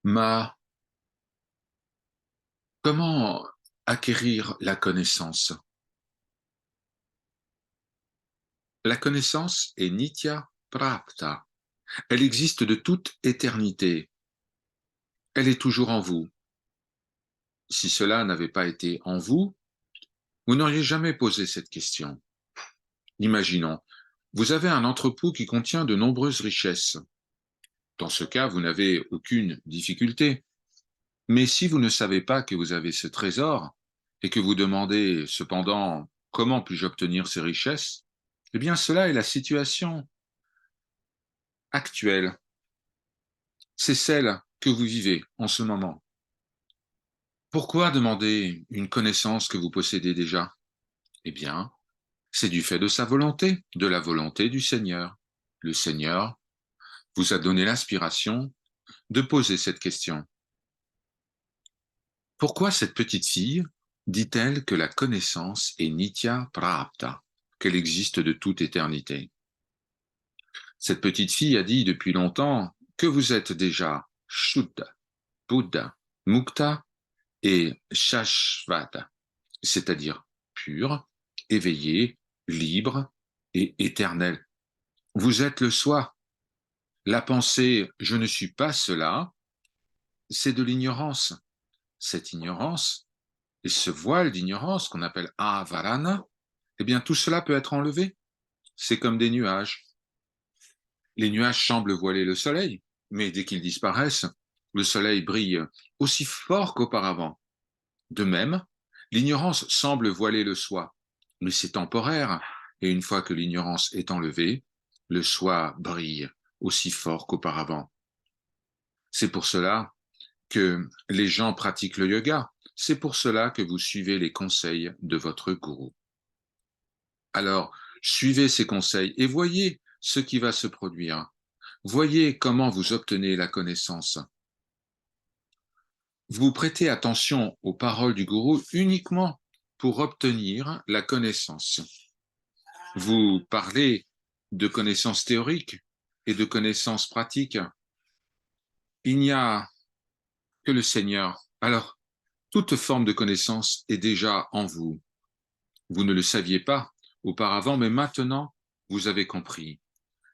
Ma, comment acquérir la connaissance? La connaissance est nitya prapta. Elle existe de toute éternité. Elle est toujours en vous. Si cela n'avait pas été en vous, vous n'auriez jamais posé cette question. Imaginons, vous avez un entrepôt qui contient de nombreuses richesses. Dans ce cas, vous n'avez aucune difficulté. Mais si vous ne savez pas que vous avez ce trésor et que vous demandez cependant comment puis-je obtenir ces richesses, eh bien cela est la situation actuelle. C'est celle que vous vivez en ce moment. Pourquoi demander une connaissance que vous possédez déjà? Eh bien, c'est du fait de sa volonté, de la volonté du Seigneur. Le Seigneur vous a donné l'inspiration de poser cette question. Pourquoi cette petite fille dit-elle que la connaissance est nitya prapta, qu'elle existe de toute éternité? Cette petite fille a dit depuis longtemps que vous êtes déjà Shuddha, Buddha, Mukta et Shashvata, c'est-à-dire pur, éveillé, libre et éternel. Vous êtes le soi. La pensée je ne suis pas cela, c'est de l'ignorance. Cette ignorance et ce voile d'ignorance qu'on appelle avarana, eh bien tout cela peut être enlevé. C'est comme des nuages. Les nuages semblent voiler le soleil, mais dès qu'ils disparaissent, le soleil brille aussi fort qu'auparavant. De même, l'ignorance semble voiler le soi, mais c'est temporaire, et une fois que l'ignorance est enlevée, le soi brille aussi fort qu'auparavant. C'est pour cela que les gens pratiquent le yoga, c'est pour cela que vous suivez les conseils de votre gourou. Alors, suivez ces conseils et voyez ce qui va se produire. Voyez comment vous obtenez la connaissance. Vous prêtez attention aux paroles du gourou uniquement pour obtenir la connaissance. Vous parlez de connaissances théoriques et de connaissances pratiques. Il n'y a que le Seigneur. Alors, toute forme de connaissance est déjà en vous. Vous ne le saviez pas auparavant, mais maintenant, vous avez compris.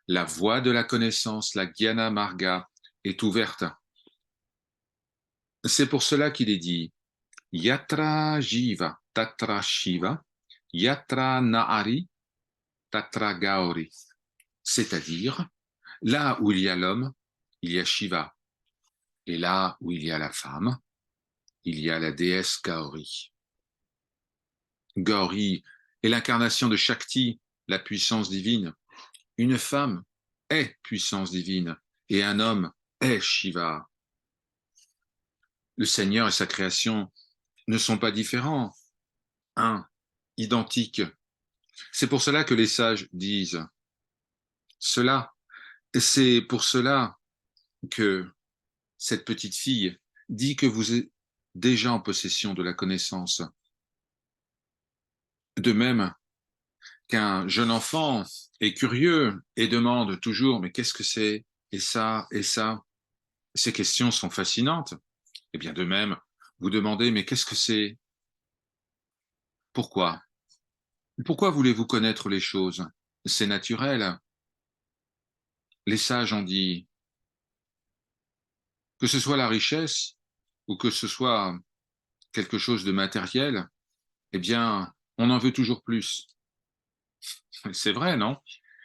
La voie de la connaissance, la Jnana Marga, est ouverte. C'est pour cela qu'il est dit Yatra Jiva, Tatra Shiva, Yatra Nahari, Tatra Gauri. C'est-à-dire, là où il y a l'homme, il y a Shiva. Et là où il y a la femme, il y a la déesse Gauri. Gauri est l'incarnation de Shakti, la puissance divine. Une femme est puissance divine et un homme est Shiva. Le Seigneur et sa création ne sont pas différents, identiques. C'est pour cela que les sages disent cela. C'est pour cela que cette petite fille dit que vous êtes déjà en possession de la connaissance. De même qu'un jeune enfant est curieux et demande toujours mais qu'est-ce que c'est? Et ça, et ça. Ces questions sont fascinantes. Et bien de même, vous demandez mais qu'est-ce que c'est? Pourquoi? Pourquoi voulez-vous connaître les choses? C'est naturel. Les sages ont dit que ce soit la richesse ou que ce soit quelque chose de matériel, eh bien, on en veut toujours plus. C'est vrai, non?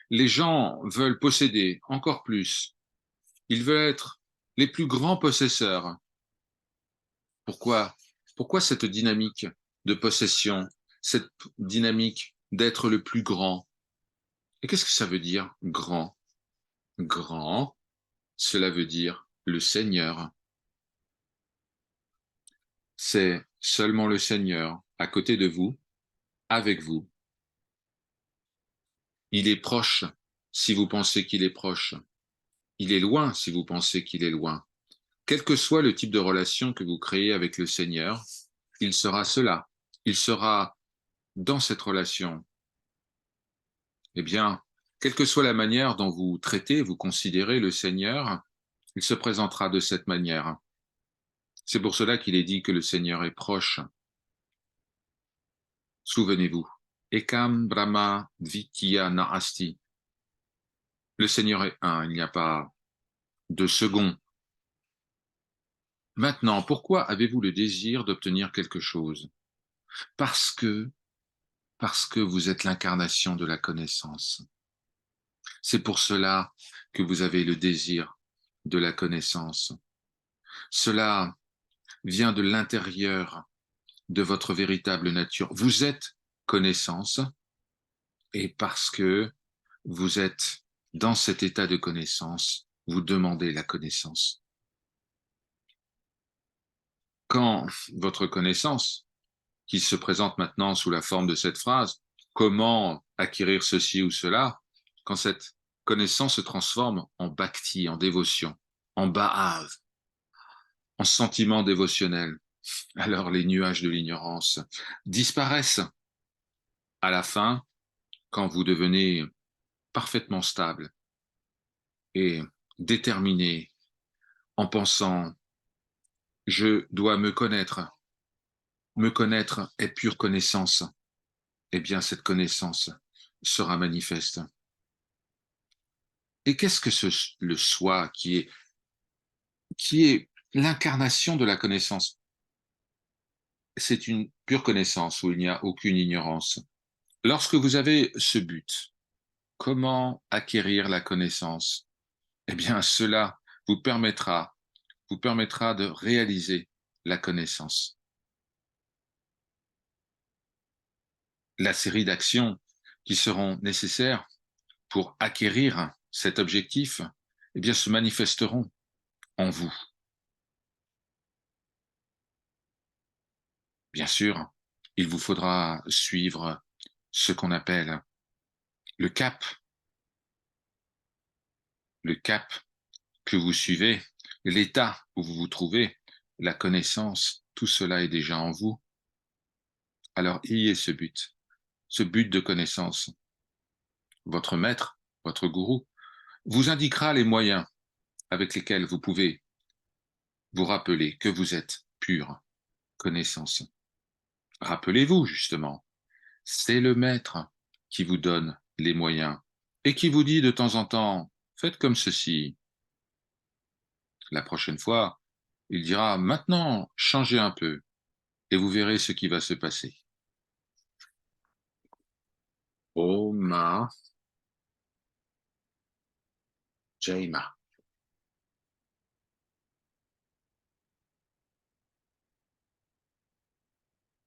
Les gens veulent posséder encore plus. Ils veulent être les plus grands possesseurs. Pourquoi? Pourquoi cette dynamique de possession, cette dynamique d'être le plus grand? Et qu'est-ce que ça veut dire, grand? Grand, cela veut dire le Seigneur. C'est seulement le Seigneur à côté de vous, avec vous. Il est proche si vous pensez qu'il est proche. Il est loin si vous pensez qu'il est loin. Quel que soit le type de relation que vous créez avec le Seigneur, il sera cela. Il sera dans cette relation. Eh bien, quelle que soit la manière dont vous traitez, vous considérez le Seigneur, il se présentera de cette manière. C'est pour cela qu'il est dit que le Seigneur est proche. Souvenez-vous. Ekam Brahma Vitya Naasti. Le Seigneur est un, il n'y a pas de second. Maintenant, pourquoi avez-vous le désir d'obtenir quelque chose? Parce que, parce que vous êtes l'incarnation de la connaissance. C'est pour cela que vous avez le désir de la connaissance. Cela vient de l'intérieur de votre véritable nature. Vous êtes connaissance, et parce que vous êtes dans cet état de connaissance, vous demandez la connaissance. Quand votre connaissance, qui se présente maintenant sous la forme de cette phrase, comment acquérir ceci ou cela, quand cette connaissance se transforme en bhakti, en dévotion, en bhāv, en sentiment dévotionnel, alors les nuages de l'ignorance disparaissent. À la fin, quand vous devenez parfaitement stable et déterminé en pensant je dois me connaître est pure connaissance, eh bien cette connaissance sera manifeste. Et qu'est-ce que le soi qui est l'incarnation de la connaissance? C'est une pure connaissance où il n'y a aucune ignorance. Lorsque vous avez ce but, comment acquérir la connaissance? Eh bien, cela vous permettra, vous permettra de réaliser la connaissance. La série d'actions qui seront nécessaires pour acquérir cet objectif, eh bien, se manifesteront en vous. Bien sûr, il vous faudra suivre ce qu'on appelle le cap. Le cap que vous suivez, l'état où vous vous trouvez, la connaissance, tout cela est déjà en vous. Alors, ayez ce but de connaissance. Votre maître, votre gourou, vous indiquera les moyens avec lesquels vous pouvez vous rappeler que vous êtes pure connaissance. Rappelez-vous, justement, c'est le maître qui vous donne les moyens et qui vous dit de temps en temps, faites comme ceci. La prochaine fois, il dira, maintenant, changez un peu et vous verrez ce qui va se passer. Om Jaima.